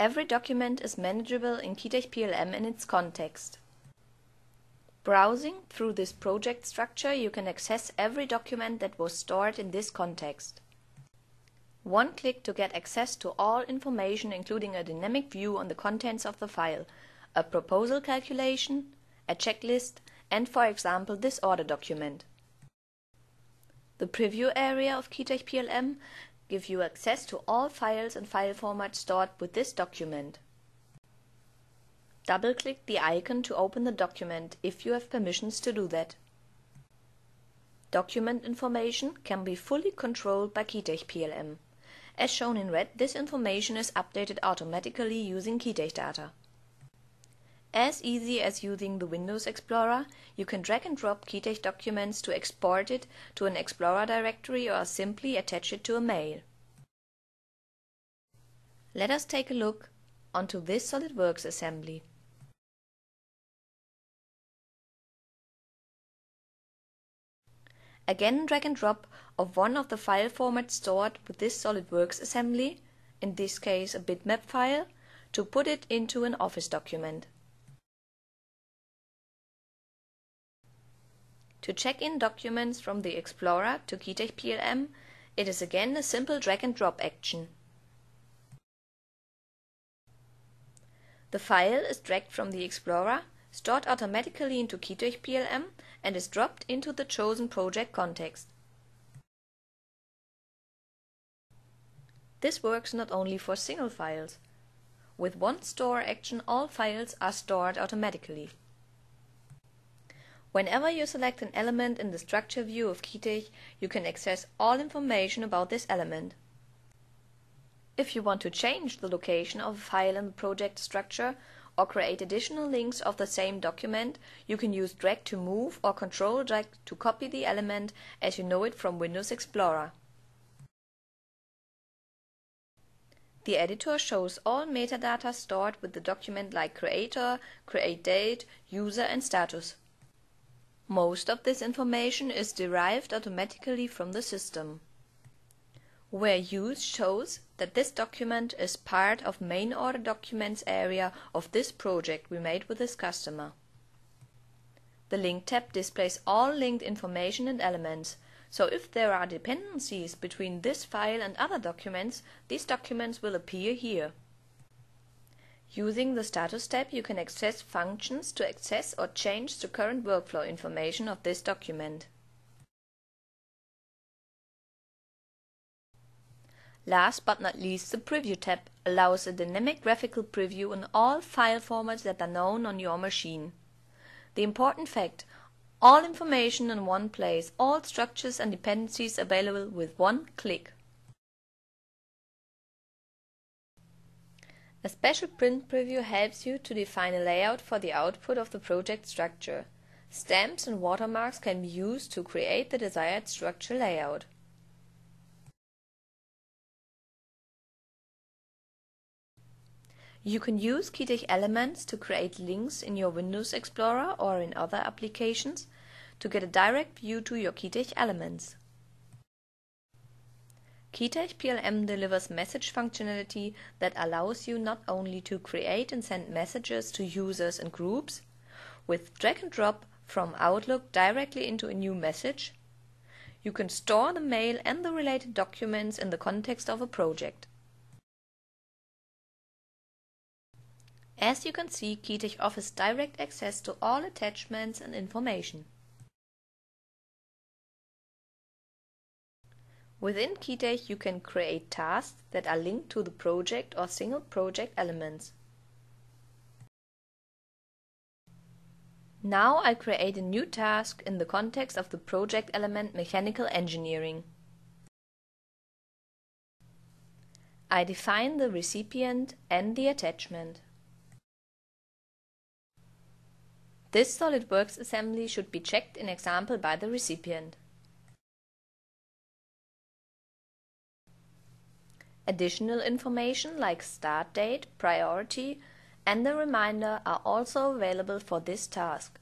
Every document is manageable in keytech PLM in its context. Browsing through this project structure, you can access every document that was stored in this context. One click to get access to all information, including a dynamic view on the contents of the file, a proposal calculation, a checklist, and for example this order document. The preview area of keytech PLM gives you access to all files and file formats stored with this document. Double-click the icon to open the document if you have permissions to do that. Document information can be fully controlled by keytech PLM. As shown in red, this information is updated automatically using keytech data. As easy as using the Windows Explorer, you can drag and drop keytech documents to export it to an Explorer directory or simply attach it to a mail. Let us take a look onto this SolidWorks assembly. Again, drag and drop of one of the file formats stored with this SolidWorks assembly, in this case a bitmap file, to put it into an Office document. To check in documents from the Explorer to keytech PLM, it is again a simple drag and drop action. The file is dragged from the Explorer, stored automatically into keytech PLM, and is dropped into the chosen project context. This works not only for single files. With one store action, all files are stored automatically. Whenever you select an element in the structure view of keytech, you can access all information about this element. If you want to change the location of a file in the project structure or create additional links of the same document, you can use drag to move or control drag to copy the element as you know it from Windows Explorer. The editor shows all metadata stored with the document like creator, create date, user and status. Most of this information is derived automatically from the system. Where used shows that this document is part of main order documents area of this project we made with this customer. The link tab displays all linked information and elements, so if there are dependencies between this file and other documents, these documents will appear here. Using the status tab, you can access functions to access or change the current workflow information of this document. Last but not least, the Preview tab allows a dynamic graphical preview on all file formats that are known on your machine. The important fact: all information in one place, all structures and dependencies available with one click. A special print preview helps you to define a layout for the output of the project structure. Stamps and watermarks can be used to create the desired structure layout. You can use keytech elements to create links in your Windows Explorer or in other applications to get a direct view to your keytech elements. Keytech PLM delivers message functionality that allows you not only to create and send messages to users and groups with drag and drop from Outlook directly into a new message. You can store the mail and the related documents in the context of a project. As you can see, keytech offers direct access to all attachments and information. Within keytech, you can create tasks that are linked to the project or single project elements. Now I create a new task in the context of the project element Mechanical Engineering. I define the recipient and the attachment. This SolidWorks assembly should be checked in example by the recipient. Additional information like start date, priority, and the reminder are also available for this task.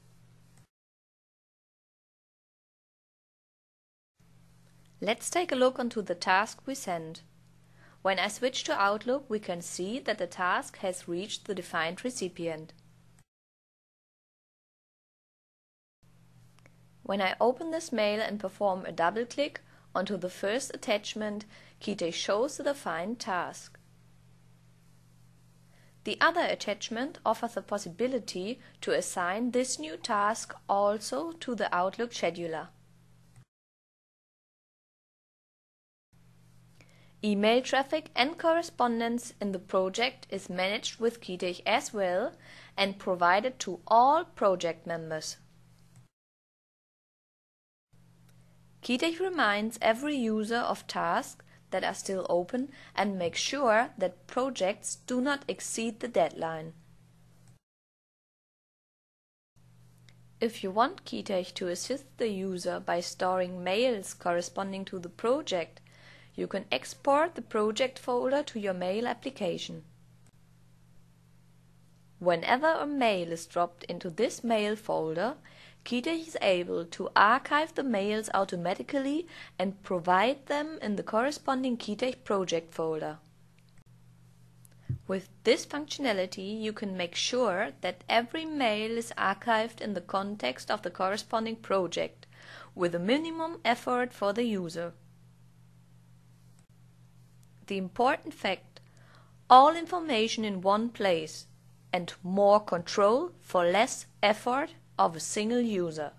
Let's take a look onto the task we sent. When I switch to Outlook, we can see that the task has reached the defined recipient. When I open this mail and perform a double click onto the first attachment, keytech shows the defined task. The other attachment offers the possibility to assign this new task also to the Outlook scheduler. Email traffic and correspondence in the project is managed with keytech as well and provided to all project members. Keytech reminds every user of tasks that are still open and makes sure that projects do not exceed the deadline. If you want keytech to assist the user by storing mails corresponding to the project, you can export the project folder to your mail application. Whenever a mail is dropped into this mail folder, keytech is able to archive the mails automatically and provide them in the corresponding keytech project folder. With this functionality, you can make sure that every mail is archived in the context of the corresponding project, with a minimum effort for the user. The important fact: all information in one place and more control for less effort of a single user.